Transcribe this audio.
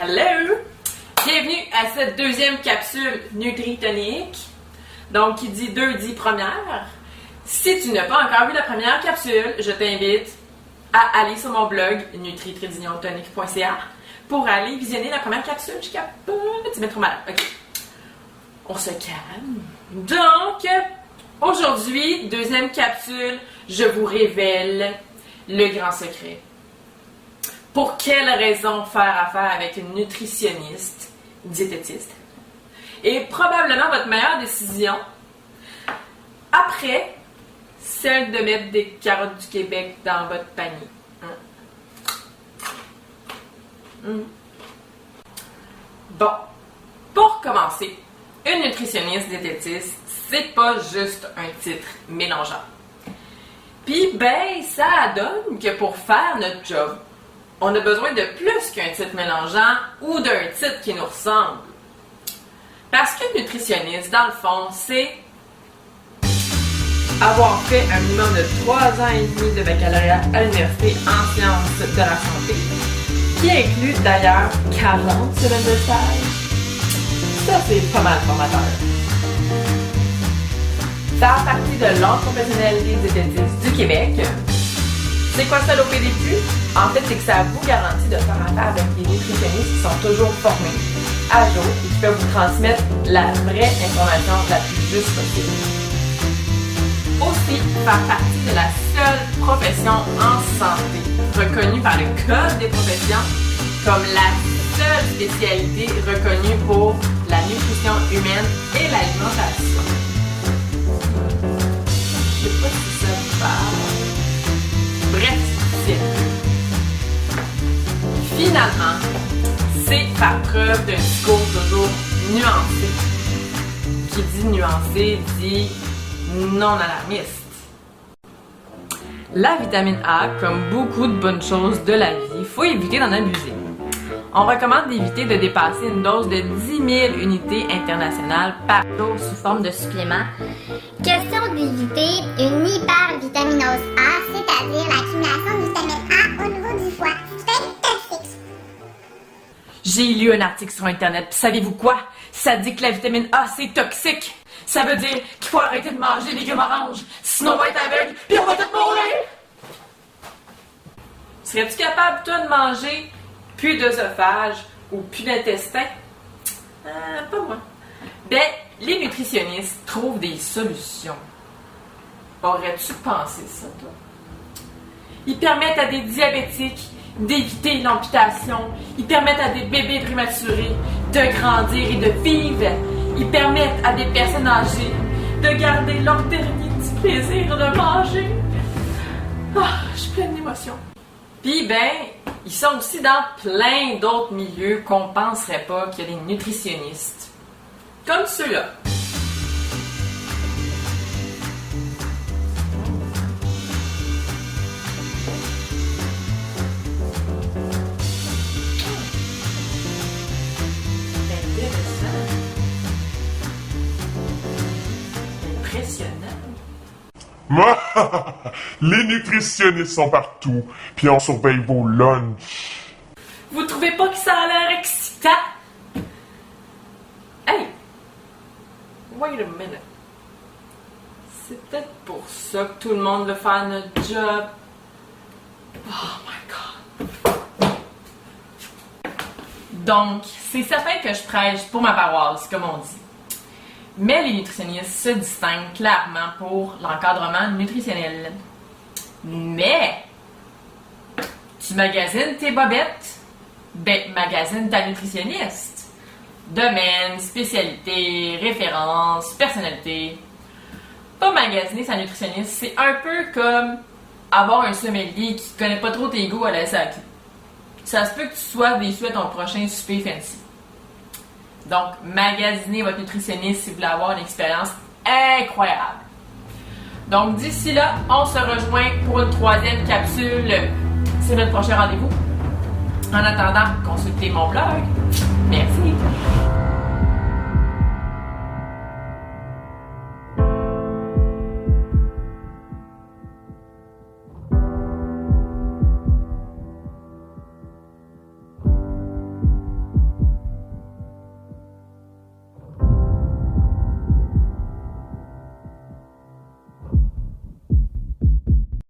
Hello! Bienvenue à cette deuxième capsule Nutritonique. Donc, qui dit 2 dit première. Si tu n'as pas encore vu la première capsule, je t'invite à aller sur mon blog nutri-tonique.ca pour aller visionner la première capsule. Je capote, tu m'es trop malade. Ok. On se calme. Donc, aujourd'hui, deuxième capsule, je vous révèle le grand secret. Pour quelle raison faire affaire avec une nutritionniste, diététiste, est probablement votre meilleure décision après celle de mettre des carottes du Québec dans votre panier. Bon, pour commencer, une nutritionniste diététiste, c'est pas juste un titre mélangeant. Puis, ça donne que pour faire notre job, on a besoin de plus qu'un titre mélangeant ou d'un titre qui nous ressemble. Parce que nutritionniste, dans le fond, c'est avoir fait un minimum de 3 ans et demi de baccalauréat à l'université en sciences de la santé, qui inclut d'ailleurs 40 semaines de stage. Ça, c'est pas mal formateur. Faire partie de l'Ordre professionnel des diététistes du Québec. C'est quoi ça l'OPDQ? En fait, c'est que ça vous garantit de faire affaire avec des nutritionnistes qui sont toujours formés, à jour, et qui peuvent vous transmettre la vraie information la plus juste possible. Aussi, faire partie de la seule profession en santé reconnue par le Code des professions comme la seule spécialité reconnue pour la nutrition humaine et l'alimentation. Je sais pas si ça vous parle. Bref, c'est finalement, c'est faire preuve d'un discours toujours nuancé. Qui dit nuancé dit non alarmiste. La vitamine A, comme beaucoup de bonnes choses de la vie, il faut éviter d'en abuser. On recommande d'éviter de dépasser une dose de 10 000 unités internationales par jour sous forme de supplément. Question d'éviter une hypervitaminose A, c'est-à-dire l'accumulation de vitamine A au niveau du foie. C'est toxique. J'ai lu un article sur Internet, puis savez-vous quoi? Ça dit que la vitamine A, c'est toxique. Ça veut dire qu'il faut arrêter de manger des légumes oranges, sinon on va être aveugle, puis on va tous mourir! Serais-tu capable, toi, de manger plus d'œsophage ou plus d'intestin? Pas moi. Les nutritionnistes trouvent des solutions. Aurais-tu pensé ça, toi? Ils permettent à des diabétiques d'éviter l'amputation. Ils permettent à des bébés prématurés de grandir et de vivre. Ils permettent à des personnes âgées de garder leur dernier petit plaisir de manger. Je suis pleine d'émotions. Puis, ils sont aussi dans plein d'autres milieux qu'on penserait pas qu'il y a des nutritionnistes. Comme ceux-là. Les nutritionnistes sont partout, puis on surveille vos lunchs. Vous trouvez pas que ça a l'air excitant? Hey! Wait a minute. C'est peut-être pour ça que tout le monde veut faire notre job. Oh my God! Donc, c'est certain que je prêche pour ma paroisse, comme on dit. Mais les nutritionnistes se distinguent clairement pour l'encadrement nutritionnel. Mais, tu magasines tes bobettes? Magasine ta nutritionniste. Domaine, spécialité, référence, personnalité. Pas magasiner sa nutritionniste, c'est un peu comme avoir un sommelier qui connaît pas trop tes goûts à la SAQ. Ça se peut que tu sois déçu à ton prochain souper fancy. Donc, magasinez votre nutritionniste si vous voulez avoir une expérience incroyable. Donc, d'ici là, on se rejoint pour une 3e capsule. C'est notre prochain rendez-vous. En attendant, consultez mon blog